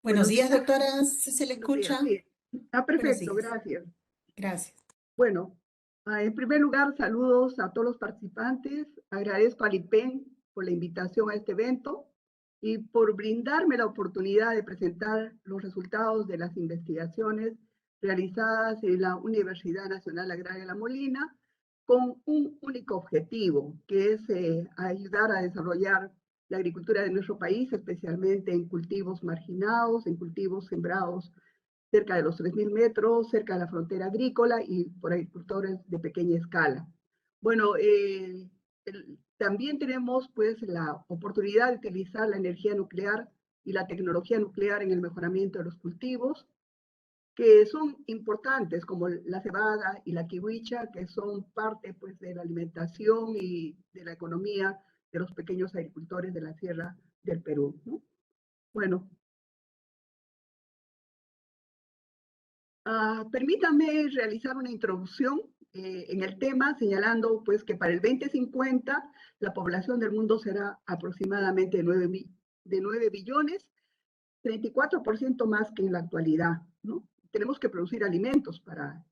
Buenos Buenos días, días, doctora. ¿Se le buenos días. escucha? Sí, está Buenos perfecto, días. gracias. Gracias. Bueno, en primer lugar, saludos a todos los participantes. Agradezco al IPEN por la invitación a este evento y por brindarme la oportunidad de presentar los resultados de las investigaciones realizadas en la Universidad Nacional Agraria La Molina con un único objetivo, que es ayudar a desarrollar la agricultura de nuestro país, especialmente en cultivos marginados, en cultivos sembrados cerca de los 3.000 metros, cerca de la frontera agrícola y por agricultores de pequeña escala. Bueno, también tenemos pues la oportunidad de utilizar la energía nuclear y la tecnología nuclear en el mejoramiento de los cultivos, que son importantes, como la cebada y la kiwicha, que son parte pues de la alimentación y de la economía de los pequeños agricultores de la sierra del Perú, ¿no? Bueno, permítame realizar una introducción en el tema, señalando pues que para el 2050 la población del mundo será aproximadamente de 9 billones, 34% más que en la actualidad, ¿no? Tenemos que producir alimentos para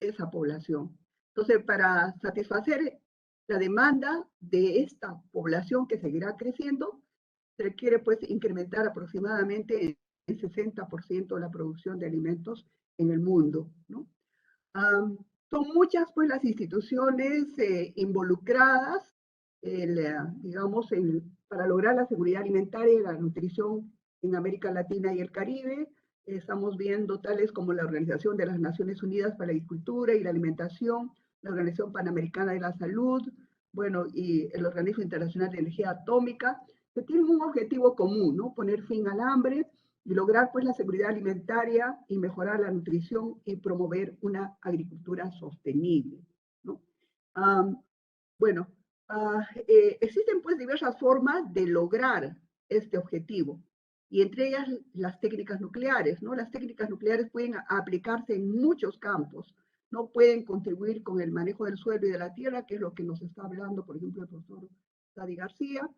esa población. Entonces, para satisfacer la demanda de esta población que seguirá creciendo, se requiere pues incrementar aproximadamente el 60% la producción de alimentos en el mundo, ¿no? Son muchas pues las instituciones involucradas, digamos, para lograr la seguridad alimentaria y la nutrición en América Latina y el Caribe. Estamos viendo tales como la Organización de las Naciones Unidas para la Agricultura y la Alimentación, la Organización Panamericana de la Salud, bueno, y el Organismo Internacional de Energía Atómica, que tienen un objetivo común, ¿no? Poner fin al hambre y lograr pues la seguridad alimentaria y mejorar la nutrición y promover una agricultura sostenible, ¿no? Bueno, existen pues diversas formas de lograr este objetivo y entre ellas las técnicas nucleares, ¿no? Las técnicas nucleares pueden aplicarse en muchos campos, ¿no? Pueden contribuir con el manejo del suelo y de la tierra, que es lo que nos está hablando, por ejemplo, el profesor Sadi García,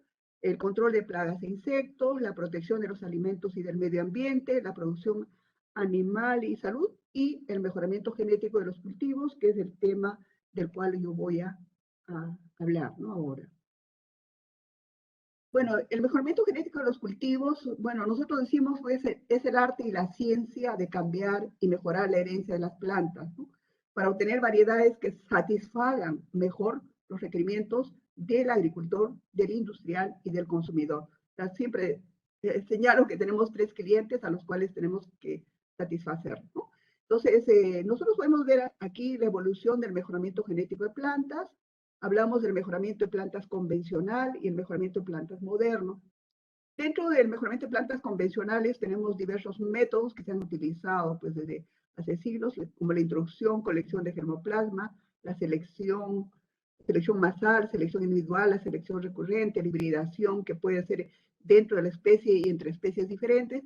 el control de plagas e insectos, la protección de los alimentos y del medio ambiente, la producción animal y salud y el mejoramiento genético de los cultivos, que es el tema del cual yo voy a hablar, ¿no? Ahora. Bueno, el mejoramiento genético de los cultivos, bueno, nosotros decimos pues, es el arte y la ciencia de cambiar y mejorar la herencia de las plantas, ¿no? Para obtener variedades que satisfagan mejor los requerimientos del agricultor, del industrial y del consumidor. O sea, siempre señalo que tenemos 3 clientes a los cuales tenemos que satisfacer, ¿no? Entonces, nosotros podemos ver aquí la evolución del mejoramiento genético de plantas. Hablamos del mejoramiento de plantas convencional y el mejoramiento de plantas moderno. Dentro del mejoramiento de plantas convencionales tenemos diversos métodos que se han utilizado pues, desde hace siglos, como la introducción, colección de germoplasma, la selección masal, selección individual, la selección recurrente, la hibridación que puede ser dentro de la especie y entre especies diferentes,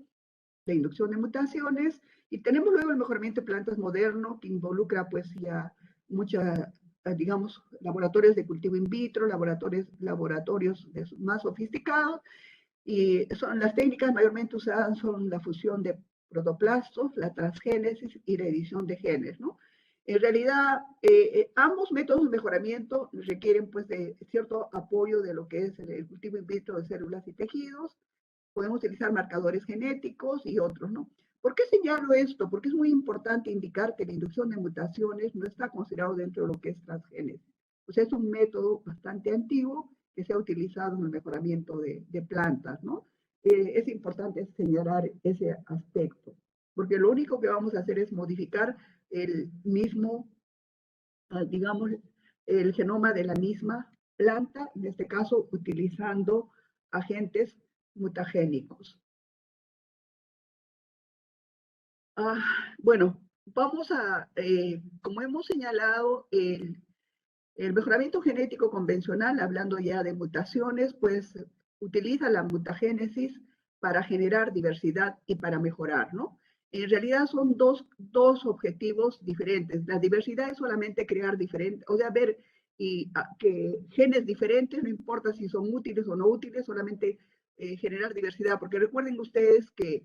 la inducción de mutaciones, y tenemos luego el mejoramiento de plantas moderno, que involucra pues ya mucha, digamos, laboratorios de cultivo in vitro, laboratorios más sofisticados, y son las técnicas mayormente usadas son la fusión de protoplastos, la transgénesis y la edición de genes, ¿no? En realidad, ambos métodos de mejoramiento requieren pues de cierto apoyo de lo que es el cultivo in vitro de células y tejidos. Podemos utilizar marcadores genéticos y otros, ¿no? ¿Por qué señalo esto? Porque es muy importante indicar que la inducción de mutaciones no está considerado dentro de lo que es transgénesis. O sea, es un método bastante antiguo que se ha utilizado en el mejoramiento de plantas, ¿no? Es importante señalar ese aspecto, porque lo único que vamos a hacer es modificar el mismo, digamos, el genoma de la misma planta, en este caso utilizando agentes mutagénicos. Bueno, vamos a, como hemos señalado, el mejoramiento genético convencional, hablando ya de mutaciones, pues utiliza la mutagénesis para generar diversidad y para mejorar, ¿no? En realidad son dos objetivos diferentes. La diversidad es solamente crear diferentes, o sea, ver que genes diferentes, no importa si son útiles o no útiles, solamente generar diversidad, porque recuerden ustedes que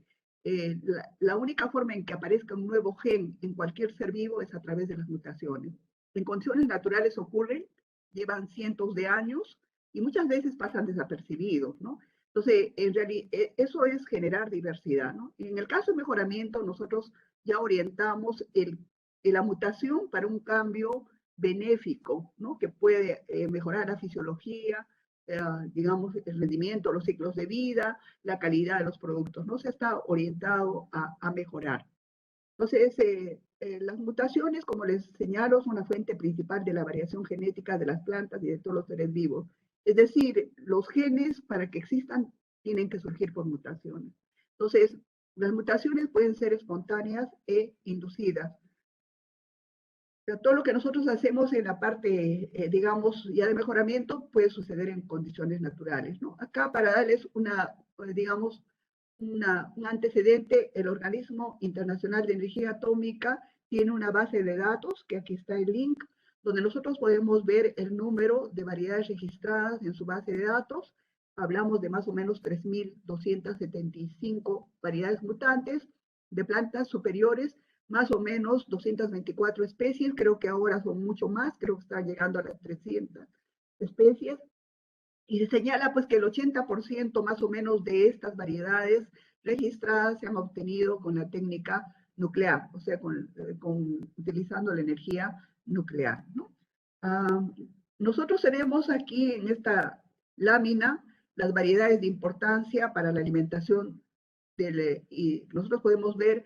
la única forma en que aparezca un nuevo gen en cualquier ser vivo es a través de las mutaciones. En condiciones naturales ocurren, llevan cientos de años y muchas veces pasan desapercibidos, ¿no? Entonces, en realidad, eso es generar diversidad, ¿no? En el caso de mejoramiento, nosotros ya orientamos la mutación para un cambio benéfico, ¿no? Que puede mejorar la fisiología, digamos, el rendimiento, los ciclos de vida, la calidad de los productos, ¿no? Se está orientado a mejorar. Entonces, las mutaciones, como les señalo, son la fuente principal de la variación genética de las plantas y de todos los seres vivos. Es decir, los genes, para que existan, tienen que surgir por mutaciones. Entonces, las mutaciones pueden ser espontáneas e inducidas. Pero todo lo que nosotros hacemos en la parte, digamos, ya de mejoramiento puede suceder en condiciones naturales, ¿no? Acá, para darles digamos, un antecedente, el Organismo Internacional de Energía Atómica tiene una base de datos, que aquí está el link, donde nosotros podemos ver el número de variedades registradas en su base de datos. Hablamos de más o menos 3.275 variedades mutantes de plantas superiores, más o menos 224 especies, creo que ahora son mucho más, creo que están llegando a las 300 especies, y se señala pues que el 80% más o menos de estas variedades registradas se han obtenido con la técnica nuclear, o sea, utilizando la energía nuclear, ¿no? Nosotros tenemos aquí en esta lámina las variedades de importancia para la alimentación y nosotros podemos ver,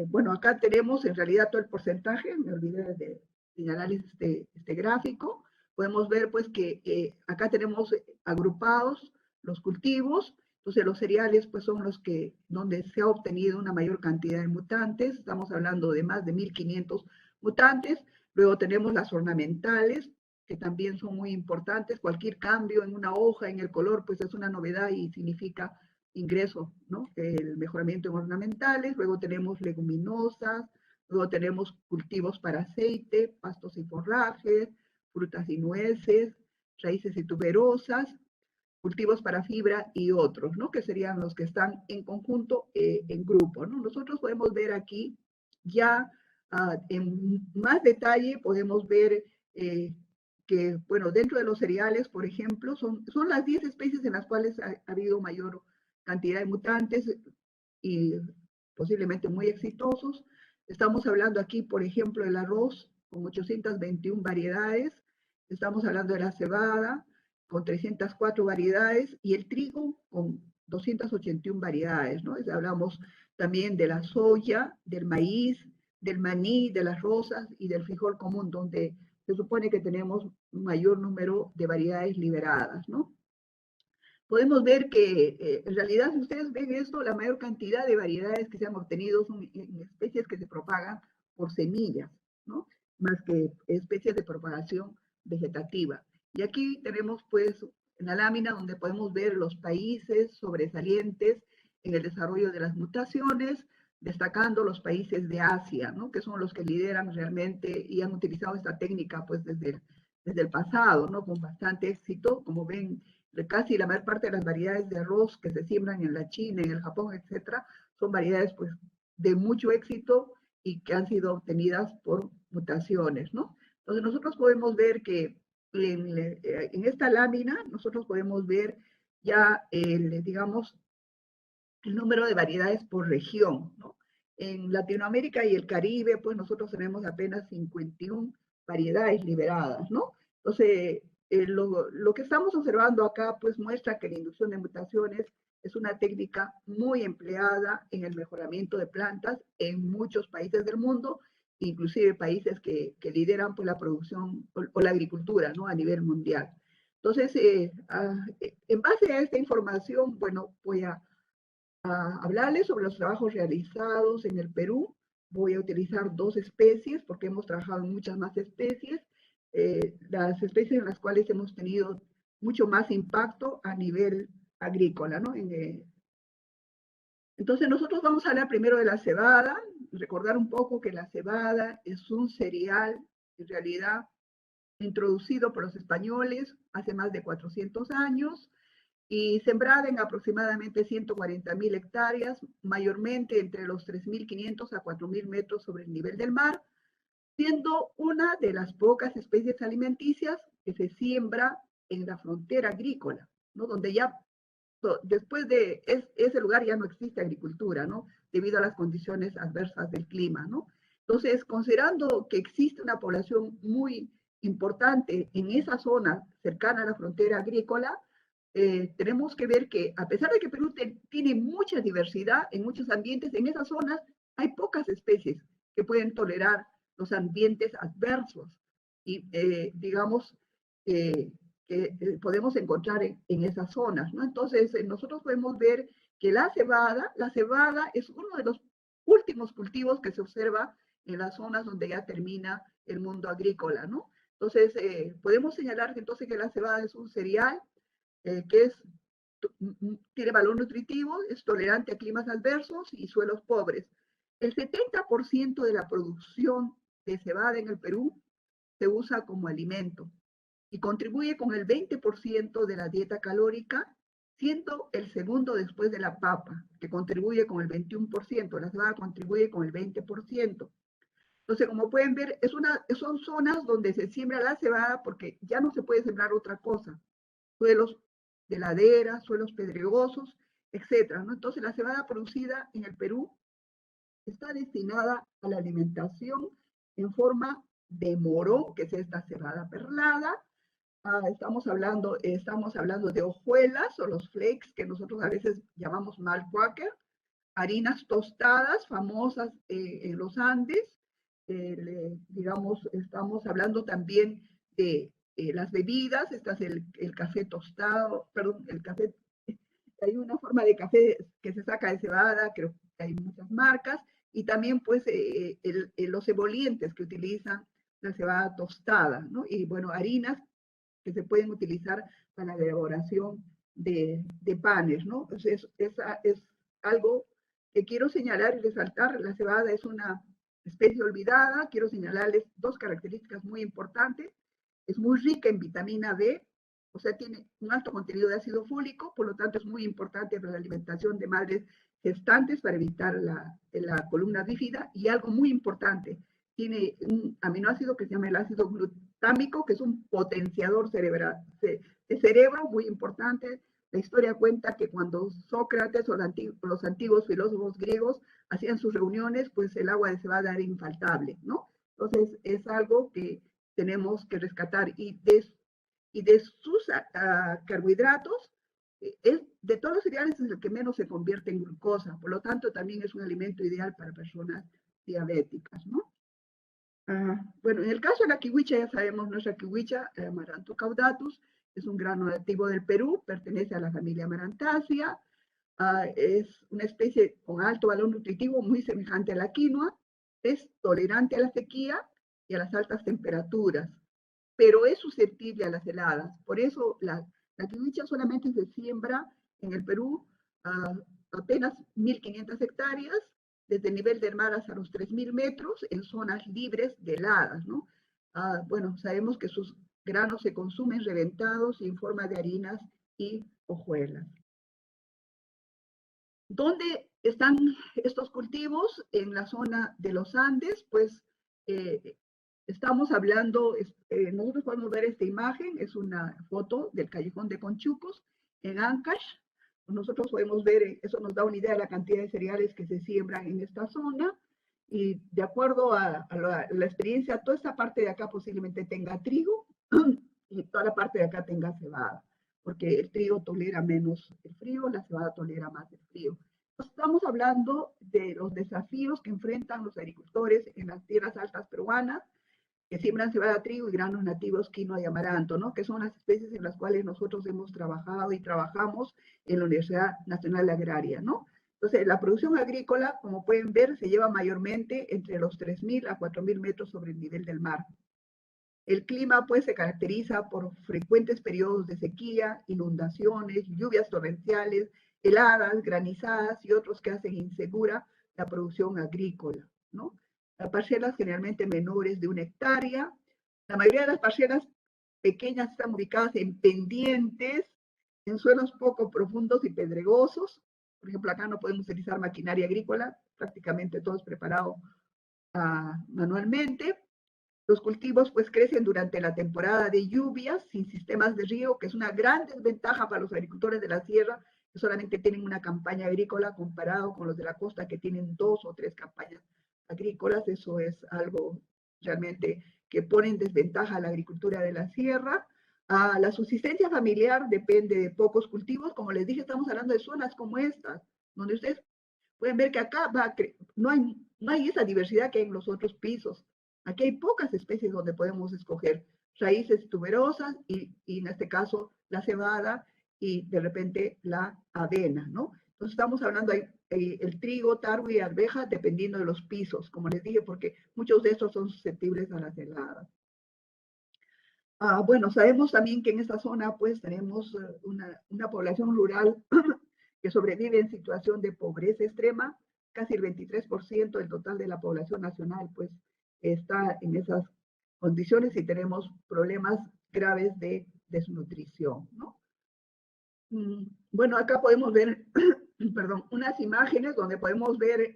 bueno, acá tenemos en realidad todo el porcentaje, me olvidé de señalar este gráfico. Podemos ver pues que acá tenemos agrupados los cultivos, entonces los cereales pues son los que, donde se ha obtenido una mayor cantidad de mutantes, estamos hablando de más de 1.500 mutantes. Luego tenemos las ornamentales, que también son muy importantes. Cualquier cambio en una hoja, en el color, pues es una novedad y significa ingreso, ¿no? El mejoramiento en ornamentales. Luego tenemos leguminosas, luego tenemos cultivos para aceite, pastos y forrajes, frutas y nueces, raíces y tuberosas, cultivos para fibra y otros, ¿no? Que serían los que están en conjunto, en grupo, ¿no? Nosotros podemos ver aquí ya en más detalle, podemos ver que, bueno, dentro de los cereales, por ejemplo, son las 10 especies en las cuales ha habido mayor cantidad de mutantes y posiblemente muy exitosos. Estamos hablando aquí, por ejemplo, del arroz con 821 variedades, estamos hablando de la cebada con 304 variedades y el trigo con 281 variedades, ¿no? Hablamos también de la soya, del maíz, del maní, de las rosas y del frijol común, donde se supone que tenemos un mayor número de variedades liberadas, ¿no? Podemos ver que en realidad, si ustedes ven esto, la mayor cantidad de variedades que se han obtenido son en especies que se propagan por semillas, ¿no? Más que especies de propagación vegetativa. Y aquí tenemos pues en la lámina donde podemos ver los países sobresalientes en el desarrollo de las mutaciones, destacando los países de Asia, ¿no? Que son los que lideran realmente y han utilizado esta técnica pues desde el pasado, ¿no? Con bastante éxito, como ven, casi la mayor parte de las variedades de arroz que se siembran en la China, en el Japón, etcétera, son variedades pues de mucho éxito y que han sido obtenidas por mutaciones, ¿no? Entonces nosotros podemos ver que en esta lámina nosotros podemos ver ya digamos, el número de variedades por región, ¿no? En Latinoamérica y el Caribe, pues nosotros tenemos apenas 51 variedades liberadas, ¿no? Entonces, lo que estamos observando acá, pues muestra que la inducción de mutaciones es una técnica muy empleada en el mejoramiento de plantas en muchos países del mundo, inclusive países que lideran pues, la producción o la agricultura, ¿no? A nivel mundial. Entonces, en base a esta información, bueno, voy a hablarles sobre los trabajos realizados en el Perú. Voy a utilizar 2 especies porque hemos trabajado en muchas más especies. Las especies en las cuales hemos tenido mucho más impacto a nivel agrícola, ¿no? Entonces nosotros vamos a hablar primero de la cebada, recordar un poco que la cebada es un cereal en realidad introducido por los españoles hace más de 400 años. y sembrada en aproximadamente 140.000 hectáreas, mayormente entre los 3.500 a 4.000 metros sobre el nivel del mar, siendo una de las pocas especies alimenticias que se siembra en la frontera agrícola, ¿no? Donde ya después de ese lugar ya no existe agricultura, ¿no? Debido a las condiciones adversas del clima, ¿no? Entonces, considerando que existe una población muy importante en esa zona cercana a la frontera agrícola, tenemos que ver que a pesar de que Perú tiene mucha diversidad en muchos ambientes, en esas zonas hay pocas especies que pueden tolerar los ambientes adversos y digamos que podemos encontrar en esas zonas, ¿no? Entonces, nosotros podemos ver que la cebada es uno de los últimos cultivos que se observa en las zonas donde ya termina el mundo agrícola, ¿no? Entonces, podemos señalar que entonces que la cebada es un cereal que tiene valor nutritivo, es tolerante a climas adversos y suelos pobres. El 70% de la producción de cebada en el Perú se usa como alimento y contribuye con el 20% de la dieta calórica, siendo el segundo después de la papa, que contribuye con el 21%. La cebada contribuye con el 20%. Entonces, como pueden ver, son zonas donde se siembra la cebada porque ya no se puede sembrar otra cosa. Suelos de ladera, suelos pedregosos, etcétera, ¿no? Entonces, la cebada producida en el Perú está destinada a la alimentación en forma de moró, que es esta cebada perlada. Estamos hablando de hojuelas o los flakes, que nosotros a veces llamamos malquaker, harinas tostadas famosas en los Andes. Digamos, estamos hablando también de las bebidas, este es el café tostado, perdón, el café, hay una forma de café que se saca de cebada, creo que hay muchas marcas, y también pues los ebolientes que utilizan la cebada tostada, ¿no? Y bueno, harinas que se pueden utilizar para la elaboración de panes, ¿no? Entonces, es algo que quiero señalar y resaltar. La cebada es una especie olvidada. Quiero señalarles dos características muy importantes. Es muy rica en vitamina D, o sea, tiene un alto contenido de ácido fólico, por lo tanto es muy importante para la alimentación de madres gestantes para evitar la columna bífida. Y algo muy importante, tiene un aminoácido que se llama el ácido glutámico, que es un potenciador cerebral, de cerebro muy importante. La historia cuenta que cuando Sócrates o los antiguos filósofos griegos hacían sus reuniones, pues el agua de cebada era infaltable, ¿no? Entonces es algo que tenemos que rescatar. Y de sus carbohidratos, de todos los cereales es el que menos se convierte en glucosa, por lo tanto también es un alimento ideal para personas diabéticas, ¿no? Bueno, en el caso de la kiwicha, ya sabemos, nuestra kiwicha, Amaranthus caudatus, es un grano nativo del Perú, pertenece a la familia Amarantaceae, es una especie con alto valor nutritivo, muy semejante a la quinoa, es tolerante a la sequía y a las altas temperaturas, pero es susceptible a las heladas. Por eso la kiwicha solamente se siembra en el Perú apenas 1.500 hectáreas, desde el nivel del mar hasta los 3.000 metros, en zonas libres de heladas, ¿no? Bueno, sabemos que sus granos se consumen reventados y en forma de harinas y hojuelas. ¿Dónde están estos cultivos? En la zona de los Andes, pues estamos hablando, nosotros podemos ver esta imagen, es una foto del Callejón de Conchucos en Ancash. Nosotros podemos ver, eso nos da una idea de la cantidad de cereales que se siembran en esta zona, y de acuerdo a la experiencia, toda esta parte de acá posiblemente tenga trigo y toda la parte de acá tenga cebada, porque el trigo tolera menos el frío, la cebada tolera más el frío. Estamos hablando de los desafíos que enfrentan los agricultores en las tierras altas peruanas, que siembran cebada, trigo y granos nativos, quinoa y amaranto, ¿no? Que son las especies en las cuales nosotros hemos trabajado y trabajamos en la Universidad Nacional Agraria, ¿no? Entonces, la producción agrícola, como pueden ver, se lleva mayormente entre los 3.000 a 4.000 metros sobre el nivel del mar. El clima, pues, se caracteriza por frecuentes periodos de sequía, inundaciones, lluvias torrenciales, heladas, granizadas y otros que hacen insegura la producción agrícola, ¿no? Las parcelas generalmente menores de 1 hectárea. La mayoría de las parcelas pequeñas están ubicadas en pendientes, en suelos poco profundos y pedregosos. Por ejemplo, acá no podemos utilizar maquinaria agrícola, prácticamente todo es preparado manualmente. Los cultivos pues crecen durante la temporada de lluvias sin sistemas de riego, que es una gran desventaja para los agricultores de la sierra, que solamente tienen una campaña agrícola comparado con los de la costa que tienen 2 o 3 campañas agrícolas. Eso es algo realmente que pone en desventaja a la agricultura de la sierra. La subsistencia familiar depende de pocos cultivos. Como les dije, estamos hablando de zonas como estas, donde ustedes pueden ver que acá no hay esa diversidad que hay en los otros pisos. Aquí hay pocas especies donde podemos escoger raíces tuberosas y en este caso la cebada y de repente la avena, ¿no? Entonces estamos hablando de el trigo, targo y arveja dependiendo de los pisos, como les dije, porque muchos de estos son susceptibles a las heladas. Bueno, sabemos también que en esta zona pues tenemos una población rural que sobrevive en situación de pobreza extrema. Casi el 23% del total de la población nacional pues está en esas condiciones y tenemos problemas graves de desnutrición, ¿no? Bueno, acá podemos ver, perdón, unas imágenes donde podemos ver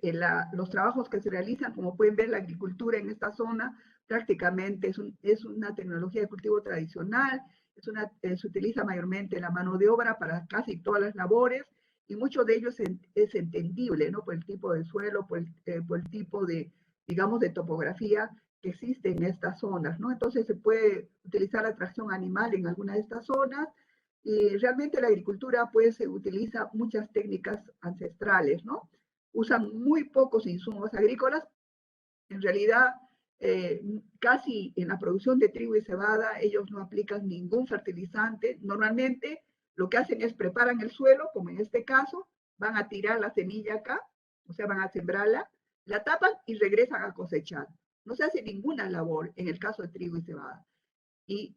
los trabajos que se realizan. Como pueden ver, la agricultura en esta zona prácticamente es una tecnología de cultivo tradicional, se utiliza mayormente la mano de obra para casi todas las labores y mucho de ello es entendible, ¿no? Por el tipo de suelo, por el tipo de, digamos, de topografía que existe en estas zonas, ¿no? Entonces se puede utilizar la tracción animal en alguna de estas zonas. Y realmente la agricultura pues utiliza muchas técnicas ancestrales, ¿no? Usan muy pocos insumos agrícolas. En realidad, casi en la producción de trigo y cebada, ellos no aplican ningún fertilizante. Normalmente lo que hacen es preparan el suelo, como en este caso, van a tirar la semilla acá, o sea, van a sembrarla, la tapan y regresan a cosechar. No se hace ninguna labor en el caso de trigo y cebada. Y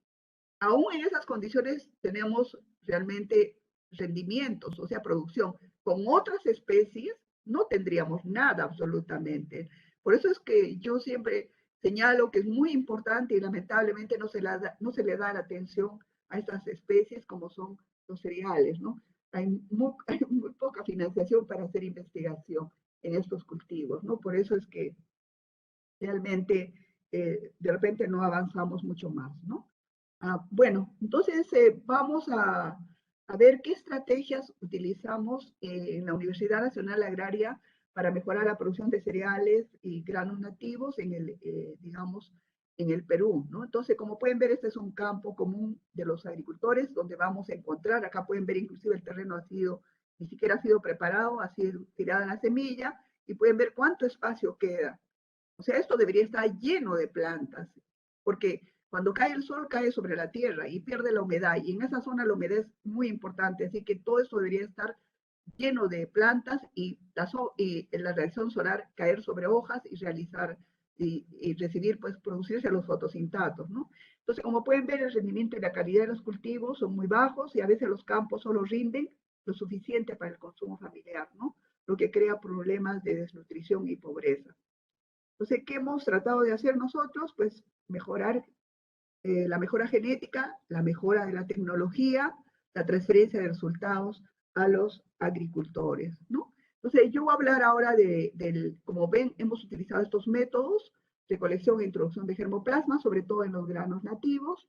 aún en esas condiciones tenemos realmente rendimientos, o sea, producción. Con otras especies no tendríamos nada absolutamente. Por eso es que yo siempre señalo que es muy importante y lamentablemente no se le da la atención a estas especies como son los cereales, ¿no? Hay muy poca financiación para hacer investigación en estos cultivos, ¿no? Por eso es que realmente de repente no avanzamos mucho más, ¿no? Bueno, entonces vamos a ver qué estrategias utilizamos en la Universidad Nacional Agraria para mejorar la producción de cereales y granos nativos en digamos, en el Perú, ¿no? Entonces, como pueden ver, este es un campo común de los agricultores donde vamos a encontrar, acá pueden ver inclusive el terreno ni siquiera ha sido preparado, ha sido tirada la semilla y pueden ver cuánto espacio queda. O sea, esto debería estar lleno de plantas, porque cuando cae el sol cae sobre la tierra y pierde la humedad, y en esa zona la humedad es muy importante, así que todo esto debería estar lleno de plantas y la radiación solar caer sobre hojas y realizar y recibir, pues producirse los fotosintatos, ¿no? Entonces, como pueden ver, el rendimiento y la calidad de los cultivos son muy bajos y a veces los campos solo rinden lo suficiente para el consumo familiar, ¿no? Lo que crea problemas de desnutrición y pobreza. Entonces, ¿qué hemos tratado de hacer nosotros? Pues mejorar la mejora genética, la mejora de la tecnología, la transferencia de resultados a los agricultores, ¿no? Entonces, yo voy a hablar ahora como ven, hemos utilizado estos métodos de colección e introducción de germoplasma, sobre todo en los granos nativos,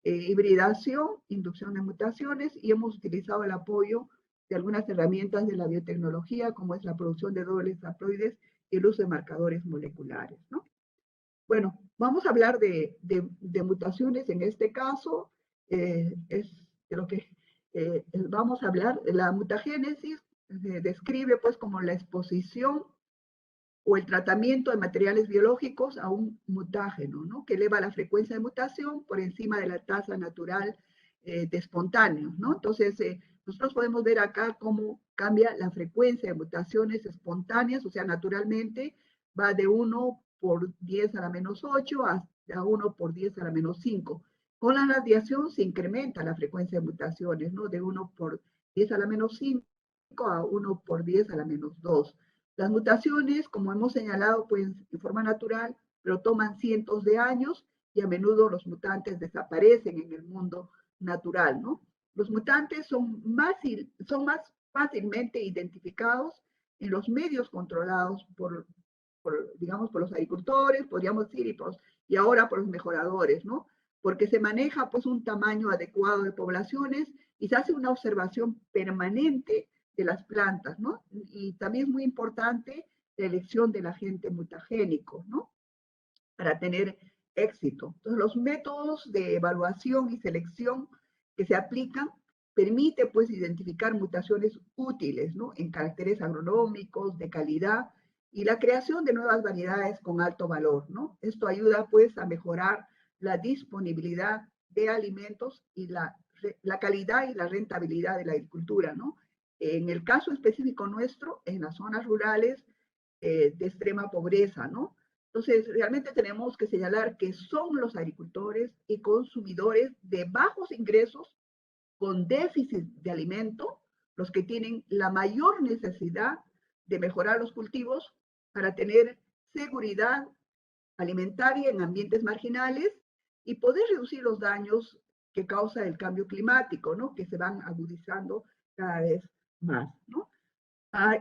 hibridación, inducción de mutaciones, y hemos utilizado el apoyo de algunas herramientas de la biotecnología, como es la producción de dobles haploides y el uso de marcadores moleculares, ¿no? Bueno, vamos a hablar de mutaciones en este caso. Es de lo que vamos a hablar. La mutagénesis se describe pues como la exposición o el tratamiento de materiales biológicos a un mutágeno, ¿no? Que eleva la frecuencia de mutación por encima de la tasa natural de espontáneos, ¿no? Entonces, nosotros podemos ver acá cómo cambia la frecuencia de mutaciones espontáneas, o sea, naturalmente va de 1 por 10 a la menos 8 a 1 por 10 a la menos 5. Con la radiación se incrementa la frecuencia de mutaciones, ¿no? De 1 por 10 a la menos 5 a 1 por 10 a la menos 2. Las mutaciones, como hemos señalado, pueden en forma natural, pero toman cientos de años y a menudo los mutantes desaparecen en el mundo natural, ¿no? Los mutantes son más fácilmente identificados en los medios controlados digamos, por los agricultores, podríamos decir, y ahora por los mejoradores, ¿no? Porque se maneja pues un tamaño adecuado de poblaciones y se hace una observación permanente de las plantas, ¿no? Y también es muy importante la elección del agente mutagénico, ¿no? Para tener éxito. Entonces, los métodos de evaluación y selección que se aplican permite pues identificar mutaciones útiles, ¿no? En caracteres agronómicos, de calidad y la creación de nuevas variedades con alto valor, ¿no? Esto ayuda pues a mejorar la disponibilidad de alimentos y la calidad y la rentabilidad de la agricultura, ¿no? En el caso específico nuestro, en las zonas rurales de extrema pobreza, ¿no? Entonces, realmente tenemos que señalar que son los agricultores y consumidores de bajos ingresos con déficit de alimento los que tienen la mayor necesidad de mejorar los cultivos para tener seguridad alimentaria en ambientes marginales y poder reducir los daños que causa el cambio climático, ¿no? Que se van agudizando cada vez más, ¿no?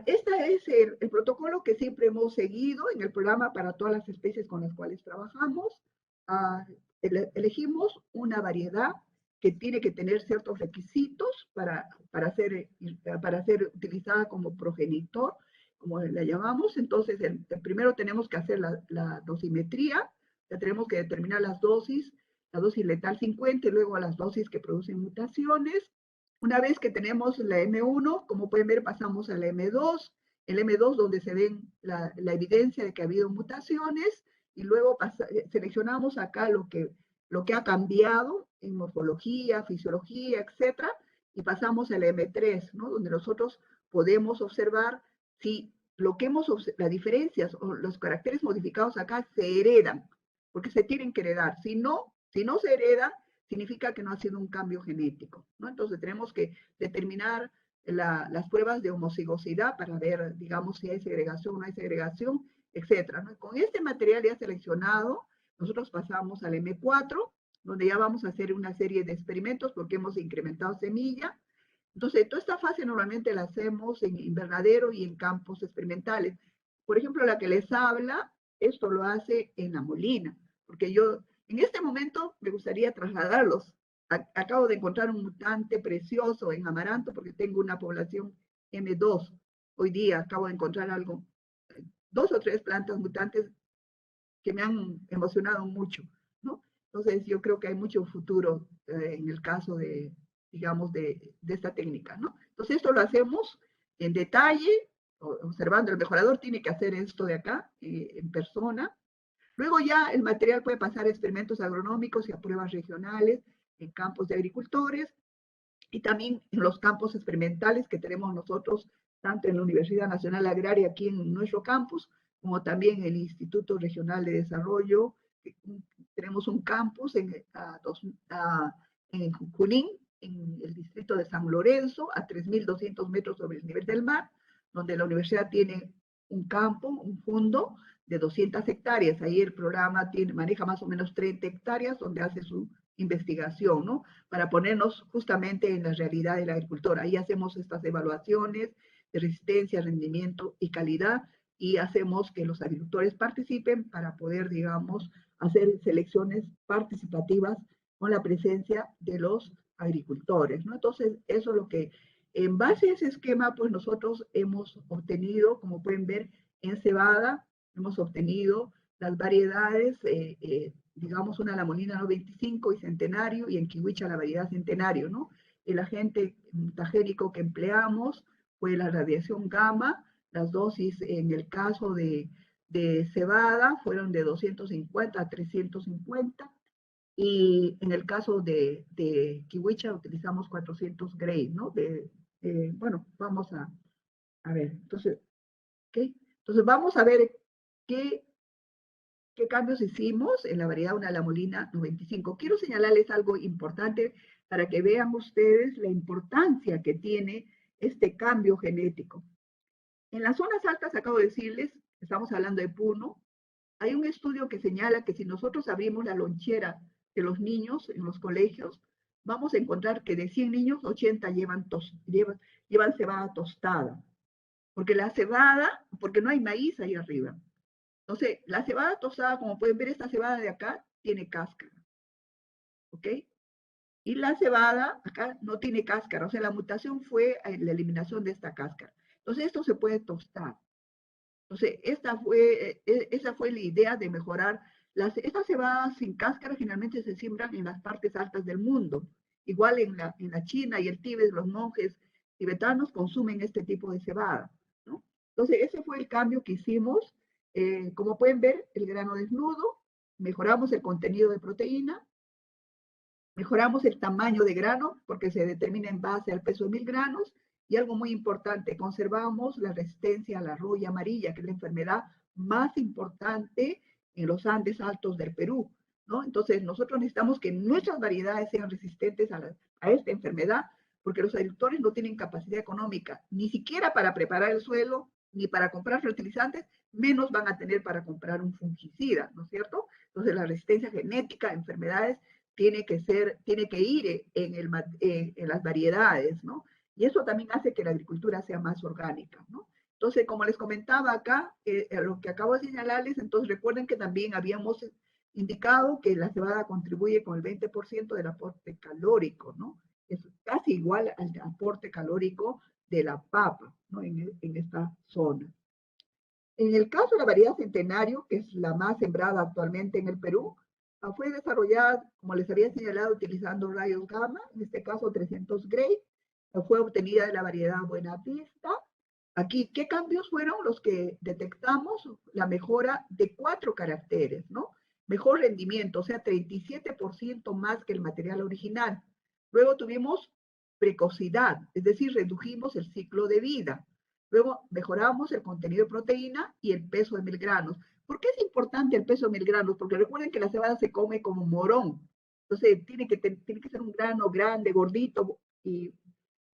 Este es el protocolo que siempre hemos seguido en el programa para todas las especies con las cuales trabajamos. Elegimos una variedad que tiene que tener ciertos requisitos para ser utilizada como progenitor, como la llamamos. Entonces, primero tenemos que hacer la dosimetría, ya tenemos que determinar las dosis, la dosis letal 50 y luego las dosis que producen mutaciones. Una vez que tenemos la M1, como pueden ver, pasamos a la M2, el M2 donde se ven la evidencia de que ha habido mutaciones, y luego seleccionamos acá lo que ha cambiado en morfología, fisiología, etcétera, y pasamos a la M3, ¿no? Donde nosotros podemos observar si las diferencias o los caracteres modificados acá se heredan, porque se tienen que heredar. Si no se heredan, significa que no ha sido un cambio genético, ¿no? Entonces tenemos que determinar las pruebas de homocigosidad para ver, digamos, si hay segregación o no hay segregación, etcétera, ¿no? Con este material ya seleccionado, nosotros pasamos al M4, donde ya vamos a hacer una serie de experimentos porque hemos incrementado semilla. Entonces, toda esta fase normalmente la hacemos en invernadero y en campos experimentales. Por ejemplo, la que les habla, esto lo hace en La Molina, porque yo en este momento me gustaría trasladarlos. Acabo de encontrar un mutante precioso en Amaranto porque tengo una población M2. Hoy día acabo de encontrar algo, 2 o 3 plantas mutantes que me han emocionado mucho, ¿no? Entonces yo creo que hay mucho futuro en el caso de, digamos, de esta técnica, ¿no? Entonces esto lo hacemos en detalle, observando, el mejorador tiene que hacer esto de acá, en persona. Luego ya el material puede pasar a experimentos agronómicos y a pruebas regionales en campos de agricultores y también en los campos experimentales que tenemos nosotros, tanto en la Universidad Nacional Agraria aquí en nuestro campus, como también en el Instituto Regional de Desarrollo. Tenemos un campus en Junín, en el distrito de San Lorenzo, a 3.200 metros sobre el nivel del mar, donde la universidad tiene un campo, un fondo de 200 hectáreas. Ahí el programa maneja más o menos 30 hectáreas donde hace su investigación, ¿no? Para ponernos justamente en la realidad del agricultor. Ahí hacemos estas evaluaciones de resistencia, rendimiento y calidad y hacemos que los agricultores participen para poder, digamos, hacer selecciones participativas con la presencia de los agricultores, ¿no? Entonces, eso es lo que, en base a ese esquema, pues nosotros hemos obtenido, como pueden ver, en cebada, hemos obtenido las variedades, digamos, una La Molina 95 y Centenario, y en Kiwicha la variedad Centenario, ¿no? El agente mutagénico que empleamos fue la radiación gamma, las dosis en el caso de cebada fueron de 250 a 350, y en el caso de Kiwicha utilizamos 400 Gray, ¿no? Bueno, vamos a ver, entonces, ¿qué? Entonces vamos a ver qué cambios hicimos en la variedad una La Molina 95. Quiero señalarles algo importante para que vean ustedes la importancia que tiene este cambio genético. En las zonas altas, acabo de decirles, estamos hablando de Puno, hay un estudio que señala que si nosotros abrimos la lonchera de los niños en los colegios, vamos a encontrar que de 100 niños, 80 llevan cebada tostada. Porque la cebada, porque no hay maíz ahí arriba. Entonces, la cebada tostada, como pueden ver, esta cebada de acá tiene cáscara. ¿Ok? Y la cebada acá no tiene cáscara. O sea, la mutación fue la eliminación de esta cáscara. Entonces, esto se puede tostar. Entonces, esa fue la idea de mejorar. Estas cebadas sin cáscara generalmente se siembran en las partes altas del mundo. Igual en la China y el Tíbet, los monjes tibetanos consumen este tipo de cebada, ¿no? Entonces, ese fue el cambio que hicimos. Como pueden ver, el grano desnudo, mejoramos el contenido de proteína, mejoramos el tamaño de grano porque se determina en base al peso de 1000 granos. Y algo muy importante, conservamos la resistencia a la roya amarilla, que es la enfermedad más importante en los Andes altos del Perú, ¿no? Entonces, nosotros necesitamos que nuestras variedades sean resistentes a esta enfermedad, porque los agricultores no tienen capacidad económica, ni siquiera para preparar el suelo, ni para comprar fertilizantes, menos van a tener para comprar un fungicida, ¿no es cierto? Entonces, la resistencia genética a enfermedades tiene que ir en las variedades, ¿no? Y eso también hace que la agricultura sea más orgánica, ¿no? Entonces, como les comentaba acá, lo que acabo de señalarles, entonces recuerden que también habíamos indicado que la cebada contribuye con el 20% del aporte calórico, ¿no? Es casi igual al aporte calórico de la papa, ¿no? En esta zona. En el caso de la variedad centenario, que es la más sembrada actualmente en el Perú, fue desarrollada, como les había señalado, utilizando rayos gamma, en este caso 300 Gray, fue obtenida de la variedad Buena Vista. Aquí, ¿qué cambios fueron los que detectamos? La mejora de 4 caracteres, ¿no? Mejor rendimiento, o sea, 37% más que el material original. Luego tuvimos precocidad, es decir, redujimos el ciclo de vida. Luego mejoramos el contenido de proteína y el peso de 1000 granos. ¿Por qué es importante el peso de 1000 granos? Porque recuerden que la cebada se come como morón. Entonces, tiene que ser un grano grande, gordito y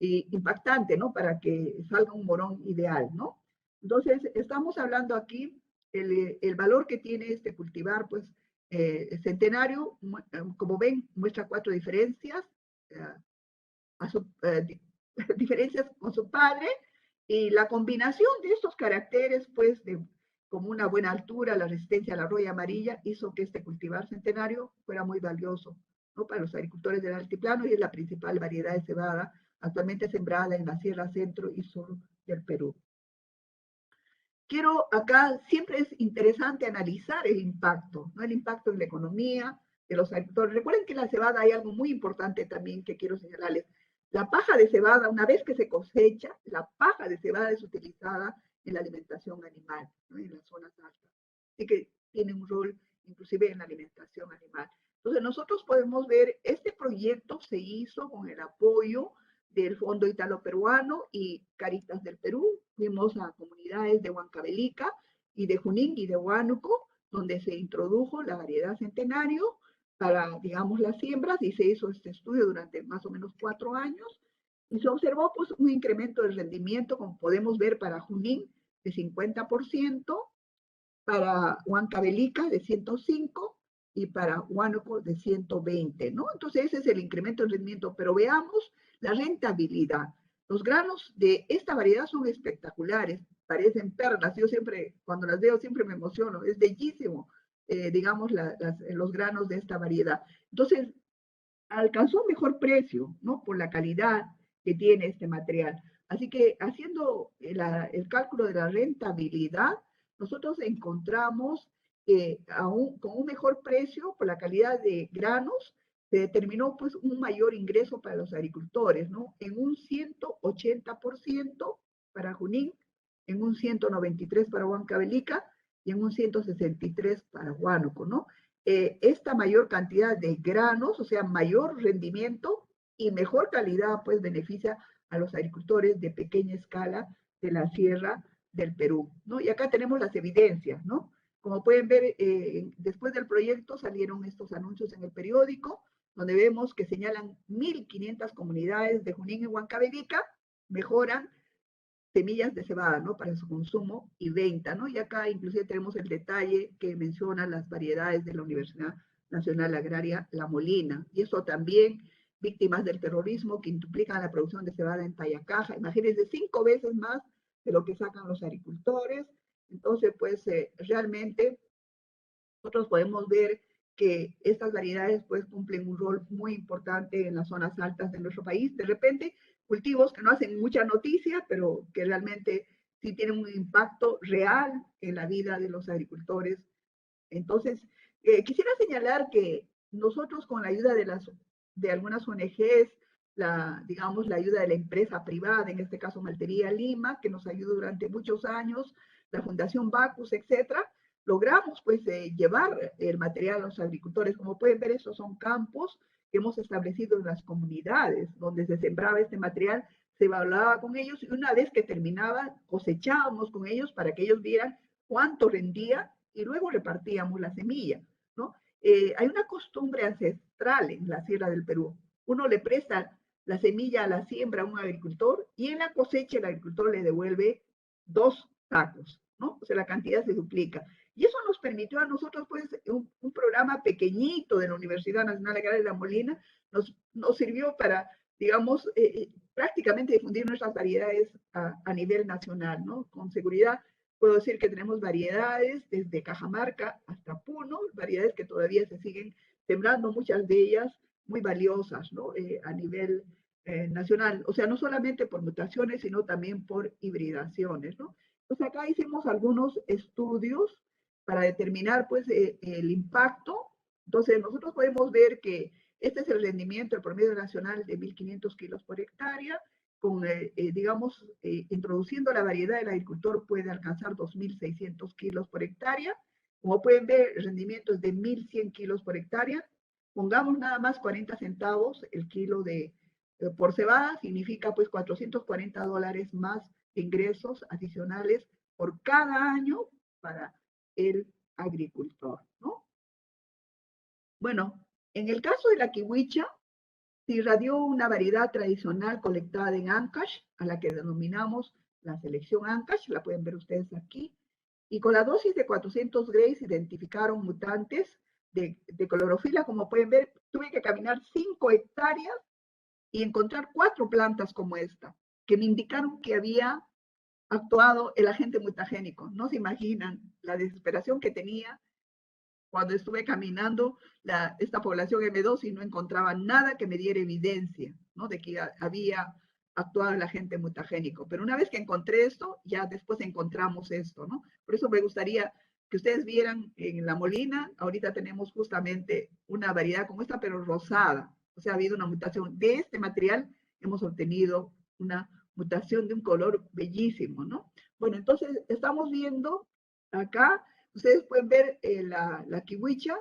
impactante, ¿no? Para que salga un morón ideal, ¿no? Entonces, estamos hablando aquí el valor que tiene este cultivar, pues, centenario, como ven, muestra 4 diferencias, diferencias con su padre, y la combinación de estos caracteres, pues, como una buena altura, la resistencia a la roya amarilla, hizo que este cultivar centenario fuera muy valioso, ¿no? Para los agricultores del altiplano, y es la principal variedad de cebada actualmente sembrada en la Sierra Centro y Sur del Perú. Quiero acá, siempre es interesante analizar el impacto, ¿no? El impacto en la economía de los agricultores. Recuerden que en la cebada hay algo muy importante también que quiero señalarles. La paja de cebada, una vez que se cosecha, la paja de cebada es utilizada en la alimentación animal, ¿no? En las zonas altas. Así que tiene un rol inclusive en la alimentación animal. Entonces nosotros podemos ver, este proyecto se hizo con el apoyo del Fondo Italo-Peruano y Caritas del Perú. Fuimos a comunidades de Huancavelica y de Junín y de Huánuco, donde se introdujo la variedad centenario para, digamos, las siembras, y se hizo este estudio durante más o menos 4 años, y se observó pues un incremento del rendimiento, como podemos ver, para Junín de 50%, para Huancavelica de 105 y para Huánuco de 120, ¿no? Entonces ese es el incremento del rendimiento, pero veamos la rentabilidad. Los granos de esta variedad son espectaculares, parecen perlas. Yo siempre, cuando las veo, siempre me emociono. Es bellísimo, digamos, los granos de esta variedad. Entonces, alcanzó un mejor precio, ¿no? Por la calidad que tiene este material. Así que haciendo el cálculo de la rentabilidad, nosotros encontramos que con un mejor precio por la calidad de granos, se determinó pues un mayor ingreso para los agricultores, ¿no? En un 180% para Junín, en un 193% para Huancavelica y en un 163% para Huánuco, ¿no? Esta mayor cantidad de granos, o sea, mayor rendimiento y mejor calidad, pues beneficia a los agricultores de pequeña escala de la sierra del Perú, ¿no? Y acá tenemos las evidencias, ¿no? Como pueden ver, después del proyecto salieron estos anuncios en el periódico, donde vemos que señalan 1.500 comunidades de Junín y Huancavelica mejoran semillas de cebada, ¿no? Para su consumo y venta, ¿no? Y acá inclusive tenemos el detalle que menciona las variedades de la Universidad Nacional Agraria La Molina. Y eso también víctimas del terrorismo que duplican la producción de cebada en Payacaja. Imagínense, 5 veces más de lo que sacan los agricultores. Entonces, pues realmente nosotros podemos ver que estas variedades pues cumplen un rol muy importante en las zonas altas de nuestro país. De repente, cultivos que no hacen mucha noticia, pero que realmente sí tienen un impacto real en la vida de los agricultores. Entonces, quisiera señalar que nosotros con la ayuda de algunas ONGs, digamos, la ayuda de la empresa privada, en este caso Maltería Lima, que nos ayudó durante muchos años, la Fundación Bacus, etcétera, logramos pues llevar el material a los agricultores. Como pueden ver, estos son campos que hemos establecido en las comunidades, donde se sembraba este material, se evaluaba con ellos y una vez que terminaba, cosechábamos con ellos para que ellos vieran cuánto rendía y luego repartíamos la semilla, ¿no? Hay una costumbre ancestral en la Sierra del Perú. Uno le presta la semilla a la siembra a un agricultor y en la cosecha el agricultor le devuelve 2 sacos, ¿no? O sea, la cantidad se duplica. Y eso nos permitió a nosotros, pues, un programa pequeñito de la Universidad Nacional Agraria de La Molina, nos sirvió para, digamos, prácticamente difundir nuestras variedades a nivel nacional, ¿no? Con seguridad puedo decir que tenemos variedades desde Cajamarca hasta Puno, variedades que todavía se siguen sembrando, muchas de ellas muy valiosas, ¿no? A nivel nacional. O sea, no solamente por mutaciones, sino también por hibridaciones, ¿no? Pues acá hicimos algunos estudios para determinar, pues, el impacto. Entonces, nosotros podemos ver que este es el rendimiento, el promedio nacional de 1.500 kilos por hectárea, con, digamos, introduciendo la variedad, el agricultor puede alcanzar 2.600 kilos por hectárea. Como pueden ver, el rendimiento es de 1.100 kilos por hectárea. Pongamos nada más 40 centavos el kilo por cebada, significa pues $440 más de ingresos adicionales por cada año para el agricultor, ¿no? Bueno, en el caso de la kiwicha, se irradió una variedad tradicional colectada en Ancash, a la que denominamos la selección Ancash, la pueden ver ustedes aquí, y con la dosis de 400 grays identificaron mutantes de clorofila. Como pueden ver, tuve que caminar 5 hectáreas y encontrar 4 plantas como esta, que me indicaron que había actuado el agente mutagénico. No se imaginan la desesperación que tenía cuando estuve caminando esta población M2 y no encontraba nada que me diera evidencia, ¿no? De que había actuado el agente mutagénico. Pero una vez que encontré esto, ya después encontramos esto, ¿no? Por eso me gustaría que ustedes vieran en La Molina, ahorita tenemos justamente una variedad como esta, pero rosada. O sea, ha habido una mutación de este material, hemos obtenido una mutación de un color bellísimo, ¿no? Bueno, entonces estamos viendo acá, ustedes pueden ver la kiwicha,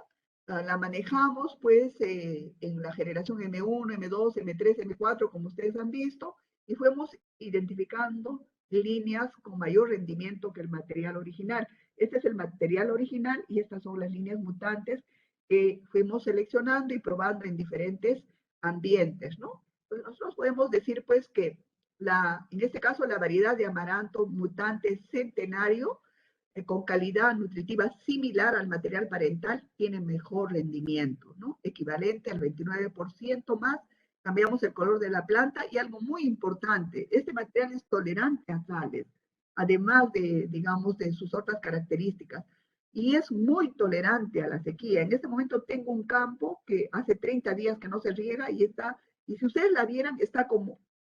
la manejamos pues en la generación M1, M2, M3, M4, como ustedes han visto, y fuimos identificando líneas con mayor rendimiento que el material original. Este es el material original y estas son las líneas mutantes que fuimos seleccionando y probando en diferentes ambientes, ¿no? Entonces nosotros podemos decir pues que en este caso la variedad de amaranto mutante centenario con calidad nutritiva similar al material parental, tiene mejor rendimiento, ¿no? Equivalente al 29% más. Cambiamos el color de la planta y algo muy importante, este material es tolerante a sales, además de, digamos, de sus otras características. Y es muy tolerante a la sequía. En este momento tengo un campo que hace 30 días que no se riega y y si ustedes la vieran, está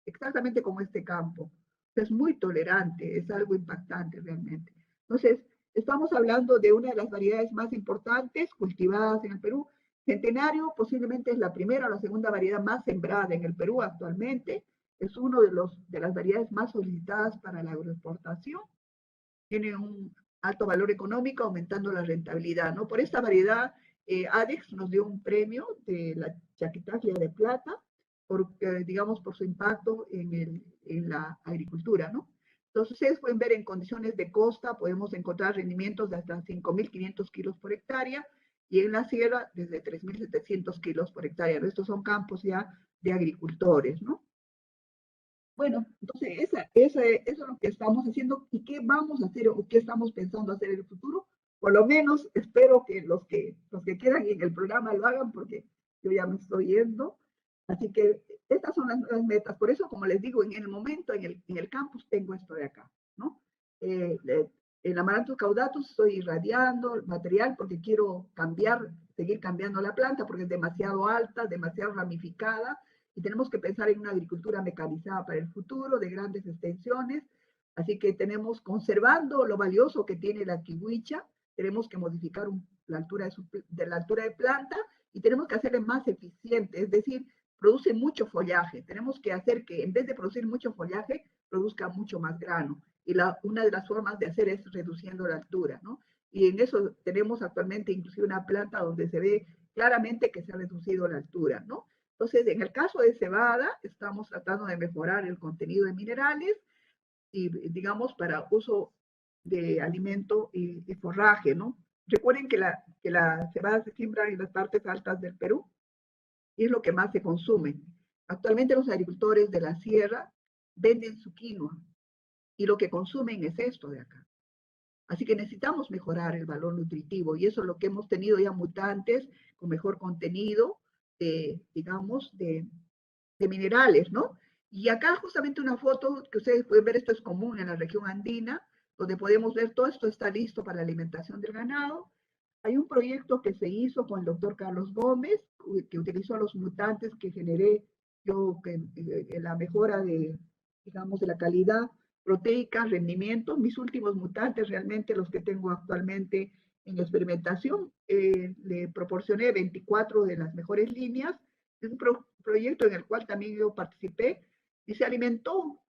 exactamente como este campo. Es muy tolerante, es algo impactante realmente. Entonces, estamos hablando de una de las variedades más importantes cultivadas en el Perú. Centenario posiblemente es la primera o la segunda variedad más sembrada en el Perú actualmente. Es uno de las variedades más solicitadas para la agroexportación. Tiene un alto valor económico, aumentando la rentabilidad, ¿no? Por esta variedad, ADEX nos dio un premio de la Chaquetaglia de Plata, digamos, por su impacto en la agricultura, ¿no? Entonces, ustedes pueden ver en condiciones de costa, podemos encontrar rendimientos de hasta 5.500 kilos por hectárea y en la sierra desde 3.700 kilos por hectárea. Estos son campos ya de agricultores, ¿no? Bueno, entonces eso es lo que estamos haciendo y qué vamos a hacer o qué estamos pensando hacer en el futuro. Por lo menos espero que los que quedan en el programa lo hagan porque yo ya me estoy yendo. Así que estas son las nuevas metas. Por eso, como les digo, en el momento, en el campus, tengo esto de acá, ¿no? El Amaranthus caudatus estoy irradiando el material porque quiero cambiar, seguir cambiando la planta porque es demasiado alta, demasiado ramificada y tenemos que pensar en una agricultura mecanizada para el futuro, de grandes extensiones. Así que tenemos, conservando lo valioso que tiene la kiwicha, tenemos que modificar la altura la altura de planta y tenemos que hacerle más eficiente, es decir, produce mucho follaje. Tenemos que hacer que en vez de producir mucho follaje, produzca mucho más grano. Y una de las formas de hacer es reduciendo la altura, ¿no? Y en eso tenemos actualmente inclusive una planta donde se ve claramente que se ha reducido la altura, ¿no? Entonces, en el caso de cebada, estamos tratando de mejorar el contenido de minerales y, digamos, para uso de alimento y forraje, ¿no? Recuerden que la cebada se siembra en las partes altas del Perú y es lo que más se consume. Actualmente los agricultores de la sierra venden su quinoa y lo que consumen es esto de acá. Así que necesitamos mejorar el valor nutritivo y eso es lo que hemos tenido ya mutantes con mejor contenido de, digamos, de minerales, ¿no? Y acá justamente una foto que ustedes pueden ver, esto es común en la región andina, donde podemos ver todo esto está listo para la alimentación del ganado. Hay un proyecto que se hizo con el doctor Carlos Gómez, que utilizó los mutantes que generé yo, la mejora de, digamos, de la calidad proteica, rendimiento. Mis últimos mutantes, realmente los que tengo actualmente en experimentación, le proporcioné 24 de las mejores líneas. Es un proyecto en el cual también yo participé y se alimentó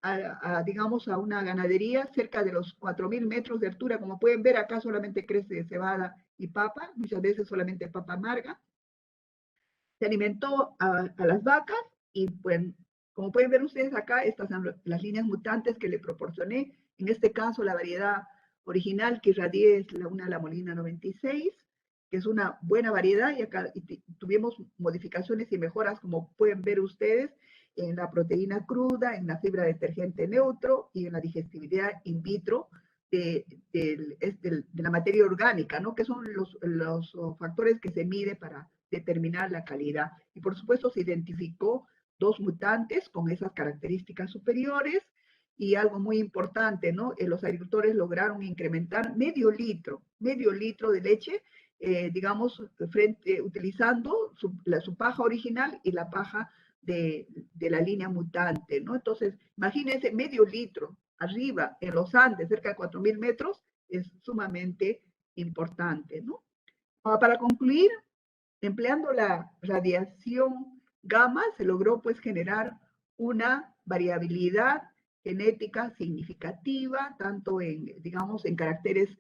digamos, a una ganadería cerca de los 4.000 metros de altura. Como pueden ver, acá solamente crece cebada y papa, muchas veces solamente papa amarga. Se alimentó a las vacas y, pues, como pueden ver ustedes acá, estas son las líneas mutantes que le proporcioné. En este caso, la variedad original que irradié es una La Molina 96, que es una buena variedad, y acá tuvimos modificaciones y mejoras, como pueden ver ustedes, en la proteína cruda, en la fibra detergente neutro y en la digestibilidad in vitro de la materia orgánica, ¿no? Que son los factores que se mide para determinar la calidad. Y por supuesto se identificó 2 mutantes con esas características superiores y algo muy importante, ¿no? Los agricultores lograron incrementar medio litro de leche, digamos, utilizando su paja original y la paja de la línea mutante, ¿no? Entonces, imagínense, medio litro arriba en los Andes, cerca de 4.000 metros, es sumamente importante, ¿no? Para concluir, empleando la radiación gamma se logró pues generar una variabilidad genética significativa, tanto en, digamos, en caracteres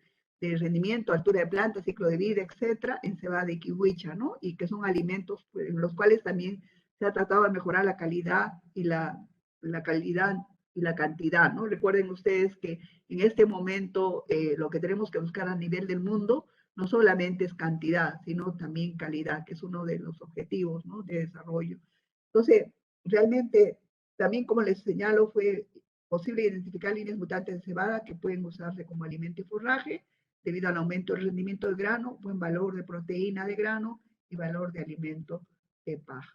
de rendimiento, altura de planta, ciclo de vida, etcétera, en cebada y kiwicha, ¿no? Y que son alimentos pues, en los cuales también se ha tratado de mejorar la calidad y la calidad y la cantidad, ¿no? Recuerden ustedes que en este momento lo que tenemos que buscar a nivel del mundo no solamente es cantidad, sino también calidad, que es uno de los objetivos, ¿no?, de desarrollo. Entonces, realmente, también como les señalo, fue posible identificar líneas mutantes de cebada que pueden usarse como alimento y forraje, debido al aumento del rendimiento del grano, buen valor de proteína de grano y valor de alimento de paja.